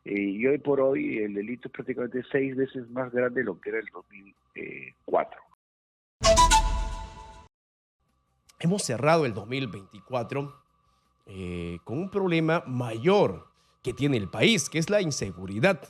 Y hoy por hoy el delito es prácticamente 6 veces más grande de lo que era el 2004. Hemos cerrado el 2024 con un problema mayor que tiene el país, que es la inseguridad.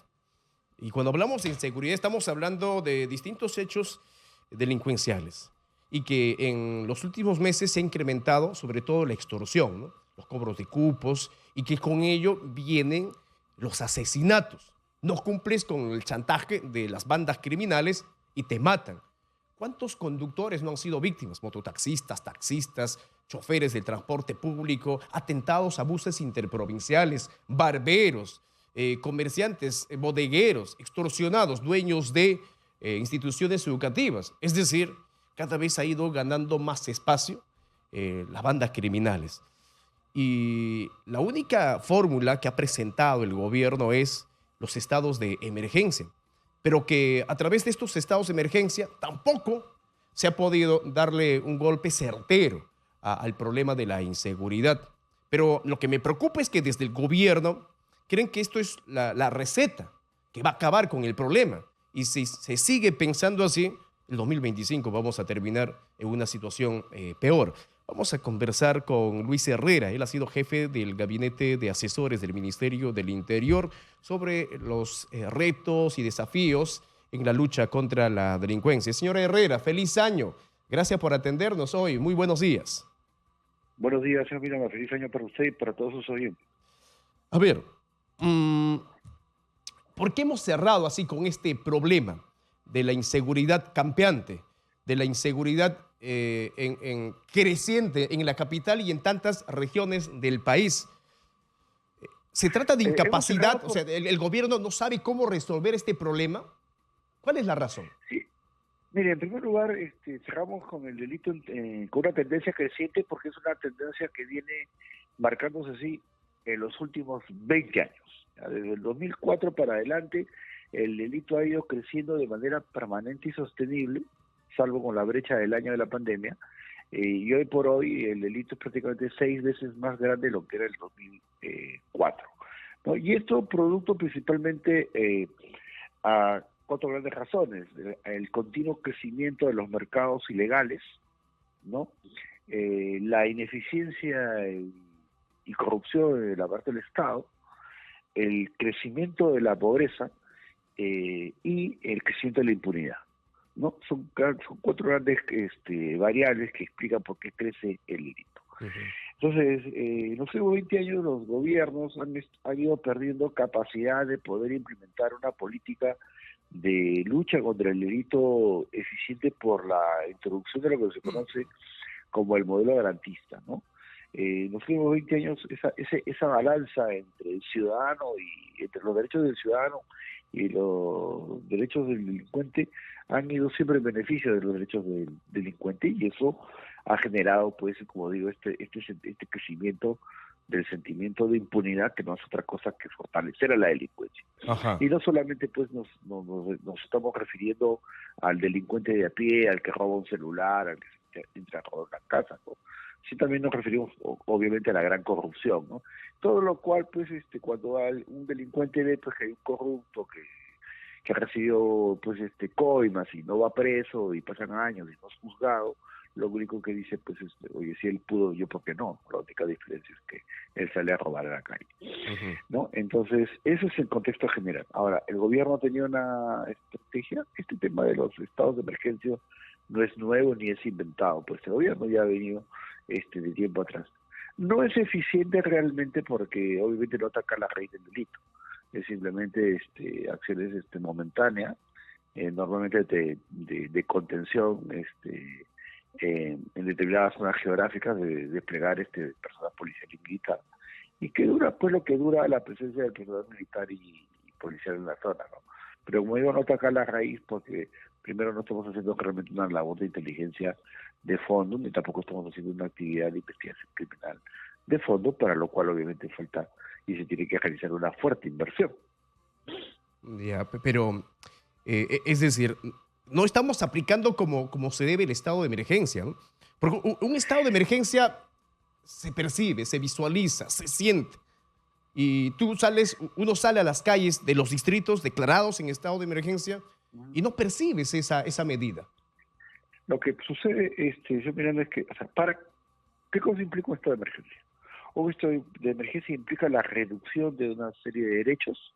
Y cuando hablamos de inseguridad estamos hablando de distintos hechos delincuenciales y que en los últimos meses se ha incrementado sobre todo la extorsión, ¿no? Los cobros de cupos y que con ello vienen los asesinatos. No cumples con el chantaje de las bandas criminales y te matan. ¿Cuántos conductores no han sido víctimas? Mototaxistas, taxistas, choferes del transporte público, atentados a buses interprovinciales, barberos, comerciantes, bodegueros, extorsionados, dueños de instituciones educativas. Es decir, cada vez ha ido ganando más espacio las bandas criminales. Y la única fórmula que ha presentado el gobierno es los estados de emergencia, pero que a través de estos estados de emergencia tampoco se ha podido darle un golpe certero al problema de la inseguridad. Pero lo que me preocupa es que desde el gobierno creen que esto es la receta que va a acabar con el problema. Y si se sigue pensando así, el 2025 vamos a terminar en una situación peor. Vamos a conversar con Luis Herrera. Él ha sido jefe del Gabinete de Asesores del Ministerio del Interior sobre los retos y desafíos en la lucha contra la delincuencia. Señora Herrera, feliz año. Gracias por atendernos hoy. Muy buenos días. Buenos días, señor Miranda. Feliz año para usted y para todos sus oyentes. A ver, ¿por qué hemos cerrado así con este problema de la inseguridad campeante, de la inseguridad creciente en la capital y en tantas regiones del país? ¿Se trata de incapacidad? O sea, ¿el gobierno no sabe cómo resolver este problema? ¿Cuál es la razón? Sí. Mire, en primer lugar, cerramos con el delito con una tendencia creciente porque es una tendencia que viene marcándose así en los últimos 20 años. Desde el 2004 para adelante, el delito ha ido creciendo de manera permanente y sostenible, salvo con la brecha del año de la pandemia, y hoy por hoy el delito es prácticamente 6 veces más grande de lo que era el 2004. ¿No? Y esto producto principalmente a 4 grandes razones: el continuo crecimiento de los mercados ilegales, ¿no? La ineficiencia y corrupción de la parte del Estado, el crecimiento de la pobreza y el crecimiento de la impunidad, ¿no? Son 4 grandes variables que explican por qué crece el delito. Entonces, en los últimos 20 años los gobiernos han ido perdiendo capacidad de poder implementar una política de lucha contra el delito eficiente por la introducción de lo que se conoce como el modelo garantista, ¿no? En los últimos 20 años esa balanza entre el ciudadano y entre los derechos del ciudadano y los derechos del delincuente han ido siempre en beneficio de los derechos del delincuente, y eso ha generado, pues, como digo, este crecimiento del sentimiento de impunidad, que no es otra cosa que fortalecer a la delincuencia. Ajá. Y no solamente pues nos estamos refiriendo al delincuente de a pie, al que roba un celular, al que entra a robar una casa, ¿no? Sí, también nos referimos obviamente a la gran corrupción, ¿no? Todo lo cual, pues, cuando un delincuente ve, pues, que hay un corrupto que ha recibido, pues, coimas y no va preso y pasan años y no es juzgado, lo único que dice, pues, oye, si él pudo, yo por qué no. La única diferencia es que él sale a robar a la calle, ¿no? Entonces, ese es el contexto general. Ahora, el gobierno ha tenido una estrategia. Este tema de los estados de emergencia no es nuevo ni es inventado, pues el gobierno ya ha venido de tiempo atrás. No es eficiente realmente porque obviamente no ataca la raíz del delito. Es simplemente acciones momentáneas, normalmente de contención, en determinadas zonas geográficas, de desplegar personal policial y militar, y que dura pues lo que dura la presencia del personal militar y policial en la zona, ¿no? Pero como digo, no ataca la raíz porque primero no estamos haciendo realmente una labor de inteligencia de fondo, ni tampoco estamos haciendo una actividad de investigación criminal de fondo, para lo cual obviamente falta y se tiene que realizar una fuerte inversión. Ya, pero es decir, no estamos aplicando como se debe el estado de emergencia, ¿no? Porque un estado de emergencia se percibe, se visualiza, se siente. y uno sale a las calles de los distritos declarados en estado de emergencia y no percibes esa medida. Lo que sucede, yo mirando es que, o sea, ¿qué cosa implica un estado de emergencia? Un estado de emergencia implica la reducción de una serie de derechos,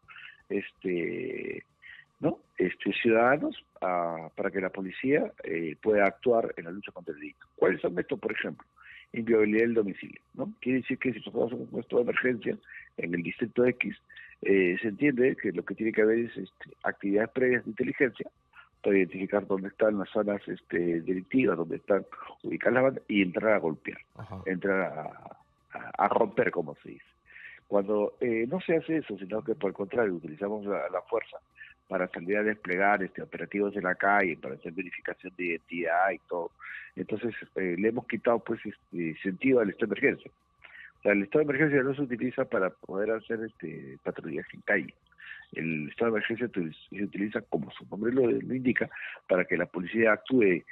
¿no? Ciudadanos para que la policía pueda actuar en la lucha contra el delito. ¿Cuáles son estos, por ejemplo? Inviolabilidad del domicilio, ¿no? Quiere decir que si nosotros hacemos un estado de emergencia en el distrito X, se entiende que lo que tiene que haber es actividades previas de inteligencia para identificar dónde están las zonas delictivas, dónde están ubicadas las bandas y entrar a golpear, entrar a romper, como se dice. Cuando no se hace eso, sino que por el contrario utilizamos la fuerza para salir a desplegar operativos de la calle, para hacer verificación de identidad y todo, entonces le hemos quitado pues sentido al estado de emergencia. O sea, el estado de emergencia no se utiliza para poder hacer patrullaje en calle. El estado de emergencia se utiliza, como su nombre lo indica, para que la policía actúe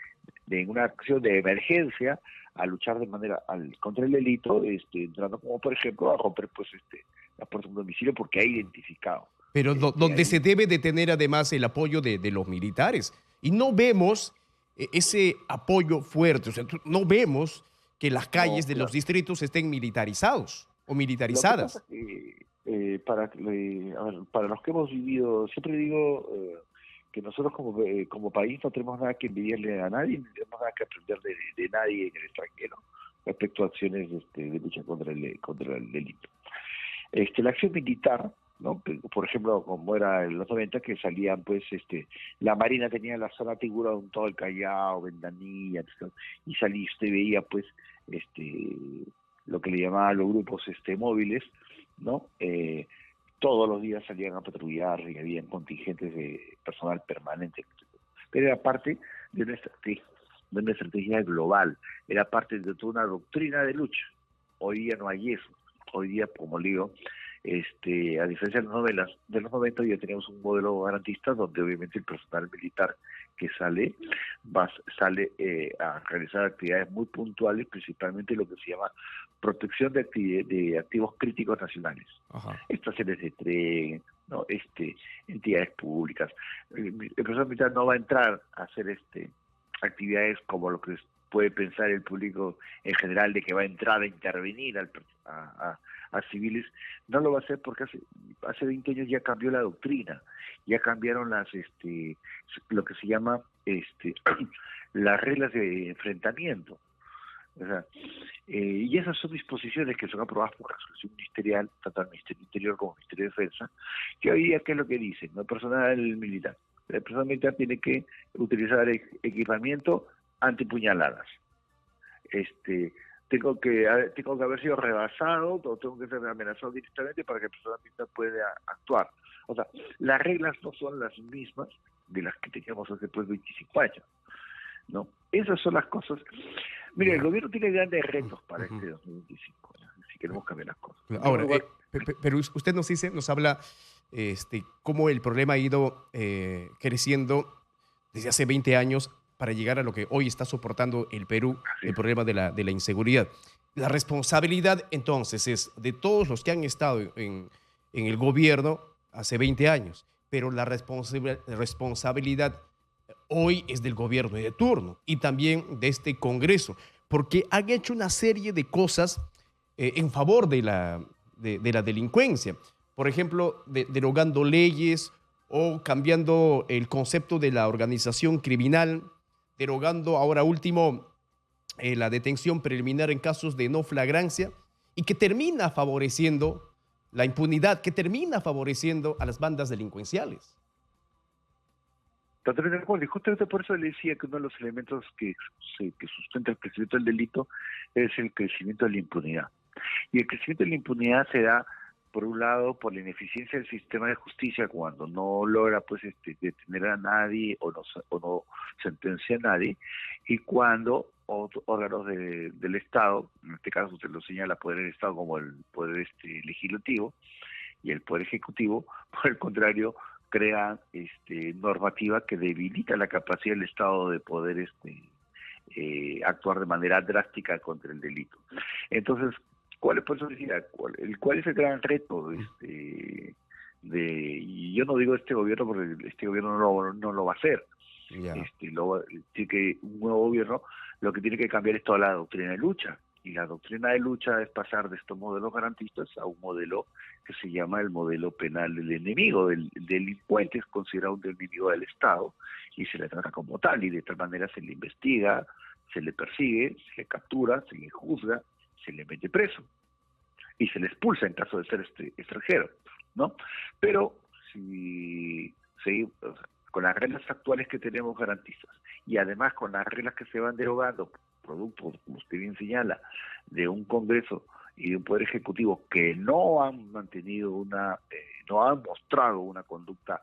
en una acción de emergencia a luchar de manera contra el delito, entrando como por ejemplo a romper pues la puerta de un domicilio porque ha identificado. Pero donde se debe de tener además el apoyo de los militares. Y no vemos ese apoyo fuerte, o sea, no vemos que las calles de los distritos estén militarizados o militarizadas. Lo que pasa para los que hemos vivido, siempre digo que nosotros como país no tenemos nada que envidiarle a nadie, no tenemos nada que aprender de nadie en el extranjero respecto a acciones de lucha contra el delito. La acción militar, ¿no? Por ejemplo, como era en los 90, que salían, pues, la Marina tenía la zona Tiburón, todo el Callao, Ventanilla, y usted veía, pues, lo que le llamaban los grupos móviles, ¿no? Todos los días salían a patrullar y habían contingentes de personal permanente. Pero era parte de una estrategia global, era parte de toda una doctrina de lucha. Hoy día no hay eso. Hoy día, como le digo, a diferencia de los 90, ya tenemos un modelo garantista donde obviamente el personal militar que sale a realizar actividades muy puntuales, principalmente lo que se llama protección de activos críticos nacionales. Ajá. Estaciones de tren, ¿no? Entidades públicas. El personal militar no va a entrar a hacer actividades como lo que puede pensar el público en general, de que va a entrar a intervenir a civiles. No lo va a hacer porque hace 20 años ya cambió la doctrina, ya cambiaron lo que se llama las reglas de enfrentamiento. O sea, y esas son disposiciones que son aprobadas por resolución ministerial, tanto al Ministerio Interior como al Ministerio de Defensa, que hoy día, ¿qué es lo que dicen? El personal militar tiene que utilizar equipamiento antipuñaladas. Tengo que haber sido rebasado o tengo que ser amenazado directamente para que el personal militar pueda actuar. O sea, las reglas no son las mismas de las que teníamos hace 25 años, ¿no? Esas son las cosas. Mire, el gobierno tiene grandes retos para este 2025, ¿no? Si queremos cambiar las cosas. Ahora, pero usted nos habla cómo el problema ha ido creciendo desde hace 20 años para llegar a lo que hoy está soportando el Perú, el problema de la inseguridad. La responsabilidad, entonces, es de todos los que han estado en el gobierno hace 20 años, pero la responsabilidad hoy es del gobierno de turno y también de este Congreso, porque han hecho una serie de cosas en favor de la delincuencia. Por ejemplo, derogando leyes o cambiando el concepto de la organización criminal, derogando ahora último la detención preliminar en casos de no flagrancia y que termina favoreciendo la impunidad, que termina favoreciendo a las bandas delincuenciales. Totalmente de acuerdo, y justamente por eso le decía que uno de los elementos que sustenta el crecimiento del delito es el crecimiento de la impunidad. Y el crecimiento de la impunidad se da, por un lado, por la ineficiencia del sistema de justicia cuando no logra pues detener a nadie o no sentencia a nadie, y cuando órganos del Estado, en este caso usted lo señala poder del Estado como el poder legislativo y el poder ejecutivo, por el contrario, crean normativa que debilita la capacidad del Estado de poder actuar de manera drástica contra el delito. Entonces, ¿Cuál es, por eso decía, cuál es el gran reto? Y yo no digo este gobierno porque este gobierno no lo va a hacer. Ya. Sí que un nuevo gobierno lo que tiene que cambiar es toda la doctrina de lucha. Y la doctrina de lucha es pasar de estos modelos garantistas a un modelo que se llama el modelo penal del enemigo. El delincuente es considerado un enemigo del Estado y se le trata como tal, y de tal manera se le investiga, se le persigue, se le captura, se le juzga, se le mete preso y se le expulsa en caso de ser extranjero, ¿no? Pero si seguimos con las reglas actuales que tenemos garantistas y además con las reglas que se van derogando, producto, como usted bien señala, de un Congreso y de un Poder Ejecutivo que no han mantenido no han mostrado una conducta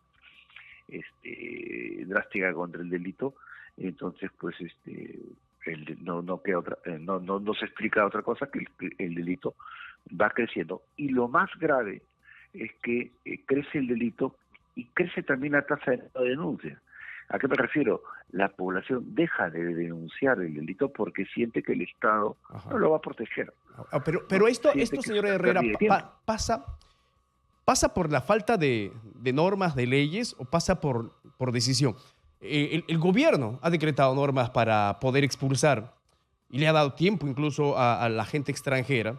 drástica contra el delito, entonces pues no queda otra, no se explica otra cosa que el delito va creciendo. Y lo más grave es que crece el delito y crece también la tasa de no denuncia. ¿A qué me refiero? La población deja de denunciar el delito porque siente que el Estado no lo va a proteger. Pero ¿no? esto, Siente que señor es una Herrera, pérdida de tiempo. ¿pasa por la falta de normas, de leyes, o pasa por decisión? El gobierno ha decretado normas para poder expulsar y le ha dado tiempo incluso a la gente extranjera,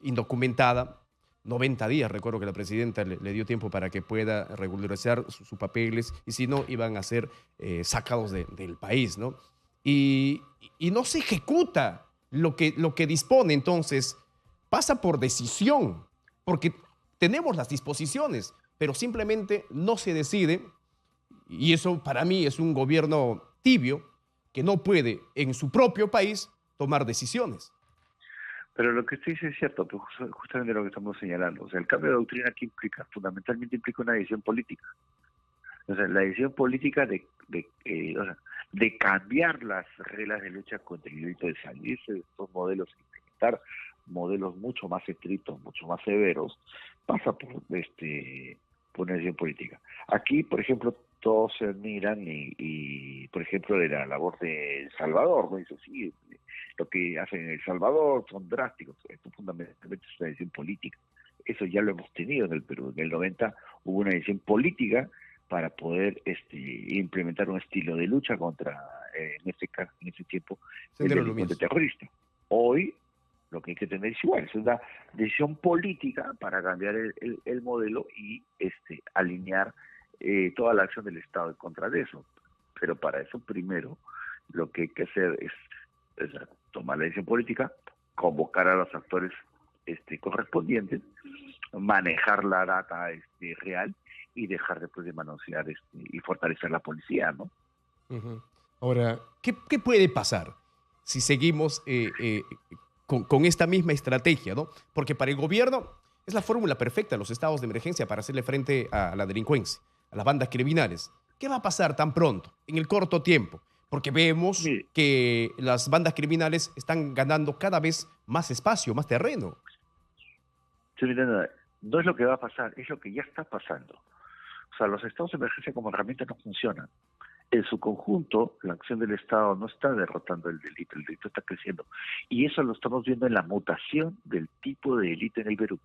indocumentada, 90 días, recuerdo que la presidenta le dio tiempo para que pueda regularizar sus papeles, y si no, iban a ser sacados del país, ¿no? Y no se ejecuta lo que dispone. Entonces pasa por decisión, porque tenemos las disposiciones, pero simplemente no se decide, y eso para mí es un gobierno tibio que no puede en su propio país tomar decisiones. Pero lo que usted dice es cierto, pues justamente lo que estamos señalando. O sea, el cambio de doctrina aquí implica, fundamentalmente implica una decisión política. O sea, la decisión política de cambiar las reglas de lucha contra el delito, de salirse de estos modelos, implementar modelos mucho más estrictos, mucho más severos, pasa por una decisión política. Aquí, por ejemplo, todos se admiran y por ejemplo, de la labor de El Salvador, ¿no? Dice, sí, lo que hacen en El Salvador son drásticos. Esto fundamentalmente es una decisión política. Eso ya lo hemos tenido en el Perú. En el 90 hubo una decisión política para poder implementar un estilo de lucha contra, en ese tiempo, el Sendero delincuente Luminoso. terrorista. Hoy lo que hay que tener es igual, es una decisión política para cambiar el modelo y alinear toda la acción del Estado en contra de eso. Pero para eso primero lo que hay que hacer es tomar la decisión política, convocar a los actores correspondientes, manejar la data real y dejar después de manosear y fortalecer la policía, ¿no? Uh-huh. Ahora, ¿qué puede pasar si seguimos con esta misma estrategia, ¿no? Porque para el gobierno es la fórmula perfecta, los estados de emergencia para hacerle frente a la delincuencia, a las bandas criminales. ¿Qué va a pasar tan pronto, en el corto tiempo? Porque vemos Mire, que las bandas criminales están ganando cada vez más espacio, más terreno. no es lo que va a pasar, es lo que ya está pasando. O sea, los estados de emergencia como herramienta no funcionan. En su conjunto, la acción del Estado no está derrotando el delito está creciendo. Y eso lo estamos viendo en la mutación del tipo de delito en el Perú.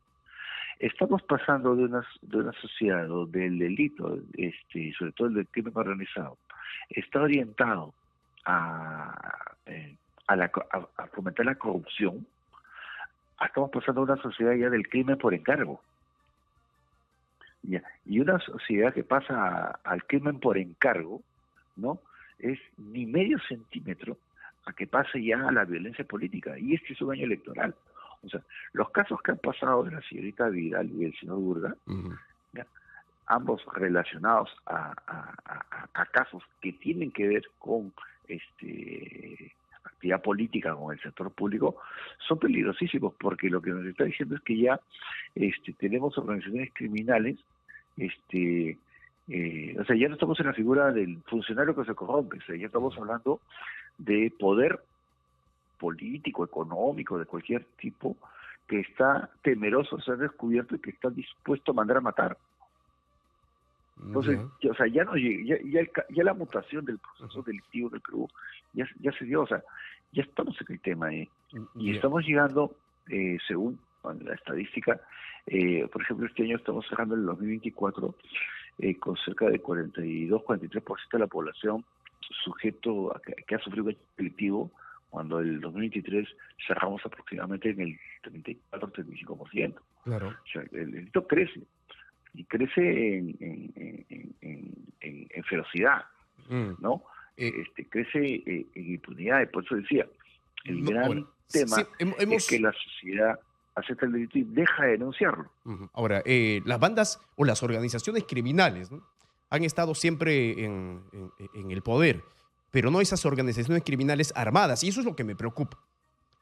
Estamos pasando de una sociedad donde el delito, sobre todo el del crimen organizado, está orientado a fomentar la corrupción. Estamos pasando a una sociedad ya del crimen por encargo. Ya. Y una sociedad que pasa al crimen por encargo, ¿no? Es ni medio centímetro a que pase ya a la violencia política. Y este es un año electoral. O sea, los casos que han pasado de la señorita Vidal y del señor Burga, ¿ya? Ambos relacionados a casos que tienen que ver con actividad política con el sector público, son peligrosísimos, porque lo que nos está diciendo es que ya tenemos organizaciones criminales, o sea, ya no estamos en la figura del funcionario que se corrompe, o sea, ya estamos hablando de poder político, económico, de cualquier tipo, que está temeroso de ser descubierto y que está dispuesto a mandar a matar. Entonces, o sea, ya la mutación del proceso delictivo del Perú ya se dio, o sea, ya estamos en el tema, y estamos llegando, según en la estadística. Por ejemplo, este año estamos cerrando el 2024 con cerca de 42-43% de la población sujeto a que ha sufrido un hecho delictivo, cuando el 2023 cerramos aproximadamente en el 34-35%. Claro. O sea, el delito crece, y crece en ferocidad, ¿no? Crece en impunidad, y por eso decía, el gran tema es que la sociedad acepta el delito y deja de denunciarlo. Ahora, las bandas o las organizaciones criminales, ¿no?, han estado siempre en el poder, pero no esas organizaciones criminales armadas, y eso es lo que me preocupa,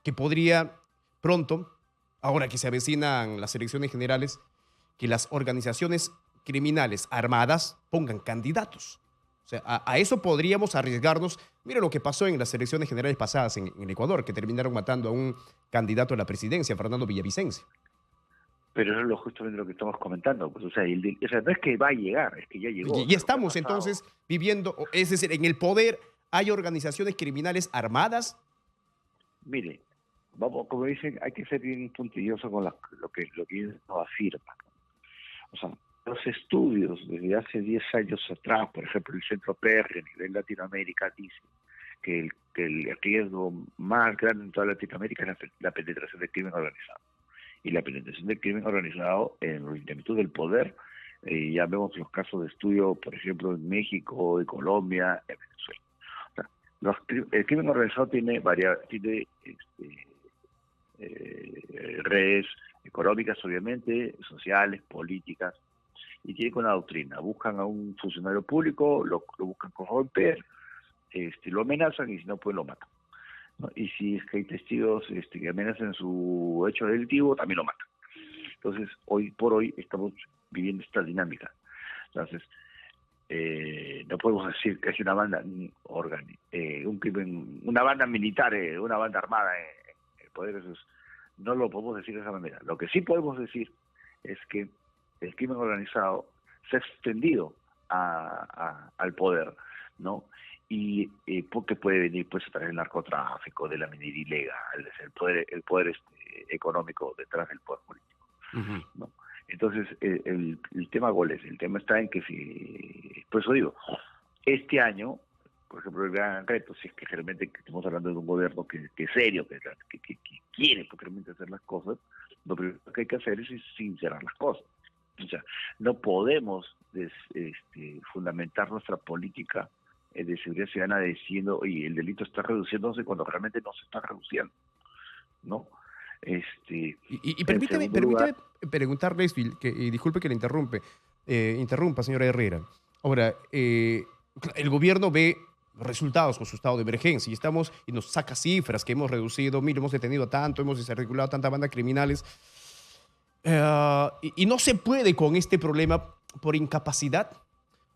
que podría pronto, ahora que se avecinan las elecciones generales, que las organizaciones criminales armadas pongan candidatos. O sea, a eso podríamos arriesgarnos. Mira lo que pasó en las elecciones generales pasadas en Ecuador, que terminaron matando a un candidato a la presidencia, Fernando Villavicencio. Pero eso es justamente lo que estamos comentando. Pues, o sea, no es que va a llegar, es que ya llegó. Y estamos entonces viviendo, es decir, en el poder hay organizaciones criminales armadas. Mire, vamos, como dicen, hay que ser bien puntilloso con lo que no afirma. O sea, los estudios desde hace 10 años atrás, por ejemplo, el Centro PR a nivel Latinoamérica dice que el riesgo más grande en toda Latinoamérica es la penetración del crimen organizado. Y la penetración del crimen organizado en los lineamientos del poder, ya vemos los casos de estudio, por ejemplo, en México, en Colombia, en Venezuela. O sea, el crimen organizado tiene redes económicas, obviamente, sociales, políticas, y tienen una doctrina. Buscan a un funcionario público, lo buscan corromper, lo amenazan, y si no, pues lo matan, ¿no? Y si es que hay testigos que amenazan su hecho delictivo, también lo matan. Entonces, hoy por hoy estamos viviendo esta dinámica. Entonces, no podemos decir que es una banda un crimen, una banda militar, una banda armada en el poder. Eso no lo podemos decir de esa manera. Lo que sí podemos decir es que el crimen organizado se ha extendido al poder, ¿no? Y porque puede venir pues a través del narcotráfico, de la minería ilegal, el poder económico detrás del poder político, ¿no? Entonces, el tema goles, el tema está en que por eso digo, este año, por ejemplo, el gran reto, si es que realmente estamos hablando de un gobierno que es serio, que quiere realmente hacer las cosas, lo primero que hay que hacer es sincerar las cosas. O sea, no podemos fundamentar nuestra política de seguridad ciudadana diciendo, oye, el delito está reduciéndose cuando realmente no se está reduciendo, ¿no? Y permíteme preguntarle esto, y disculpe que le interrumpa, señora Herrera. Ahora, el gobierno ve resultados con su estado de emergencia y nos saca cifras que hemos reducido, mira, hemos detenido tanto, hemos desarticulado tantas bandas criminales, y no se puede con este problema por incapacidad.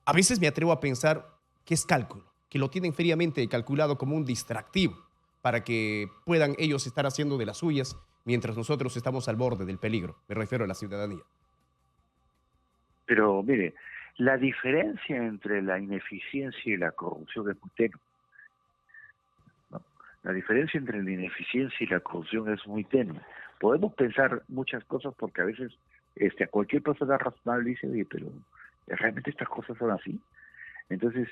A veces me atrevo a pensar que es cálculo, que lo tienen fríamente calculado como un distractivo para que puedan ellos estar haciendo de las suyas mientras nosotros estamos al borde del peligro. Me refiero a la ciudadanía. Pero mire, la diferencia entre la ineficiencia y la corrupción es muy tenue, ¿no? La diferencia entre la ineficiencia y la corrupción es muy tenue. Podemos pensar muchas cosas porque a veces a cualquier persona razonable dice, oye, pero ¿realmente estas cosas son así? Entonces,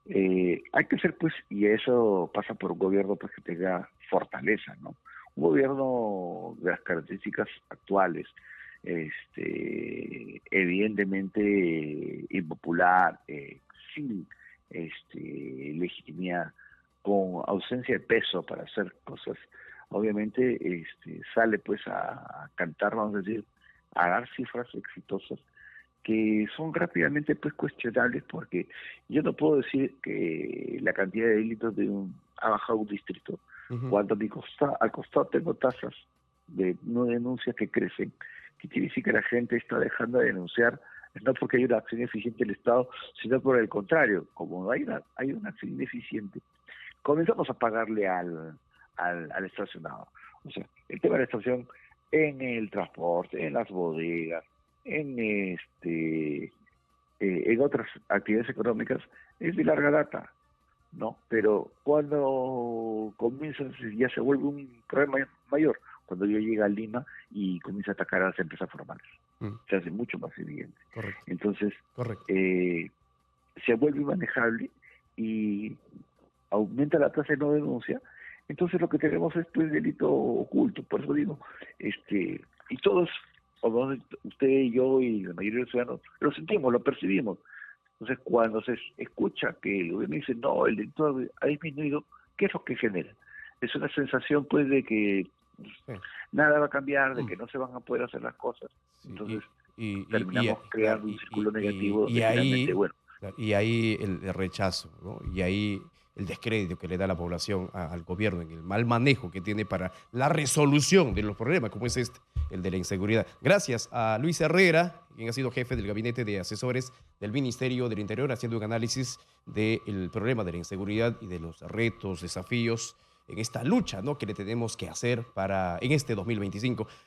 hay que ser, pues, y eso pasa por un gobierno pues que tenga fortaleza, ¿no? Un gobierno de las características actuales, evidentemente impopular, sin legitimidad, con ausencia de peso para hacer cosas, obviamente sale pues a cantar, vamos a decir, a dar cifras exitosas que son rápidamente pues cuestionables, porque yo no puedo decir que la cantidad de delitos ha bajado un distrito, cuando al costado tengo tasas de no denuncias que crecen, que quiere decir que la gente está dejando de denunciar, no porque hay una acción eficiente del Estado, sino por el contrario, como hay una acción ineficiente, comenzamos a pagarle al estacionado. O sea, el tema de la estación en el transporte, en las bodegas, en otras actividades económicas, es de larga data, ¿no? Pero cuando comienza, ya se vuelve un problema mayor. cuando yo llego a Lima y comienzo a atacar a las empresas formales. Se hace mucho más evidente. Correcto. Entonces, Correcto. Se vuelve inmanejable y aumenta la tasa de no denuncia. Entonces lo que tenemos es pues delito oculto, por eso digo, y todos, usted y yo y la mayoría de los ciudadanos, lo sentimos, lo percibimos. Entonces cuando se escucha que el gobierno dice, no, el delito ha disminuido, ¿qué es lo que genera? Es una sensación pues de que nada va a cambiar, de que no se van a poder hacer las cosas. Entonces terminamos creando un círculo negativo donde finalmente, bueno. Y ahí el rechazo, ¿no? Y ahí el descrédito que le da la población al gobierno en el mal manejo que tiene para la resolución de los problemas, como es el de la inseguridad. Gracias a Luis Herrera, quien ha sido jefe del gabinete de asesores del Ministerio del Interior, haciendo un análisis del problema de la inseguridad y de los retos, desafíos en esta lucha, ¿no?, que le tenemos que hacer en este 2025.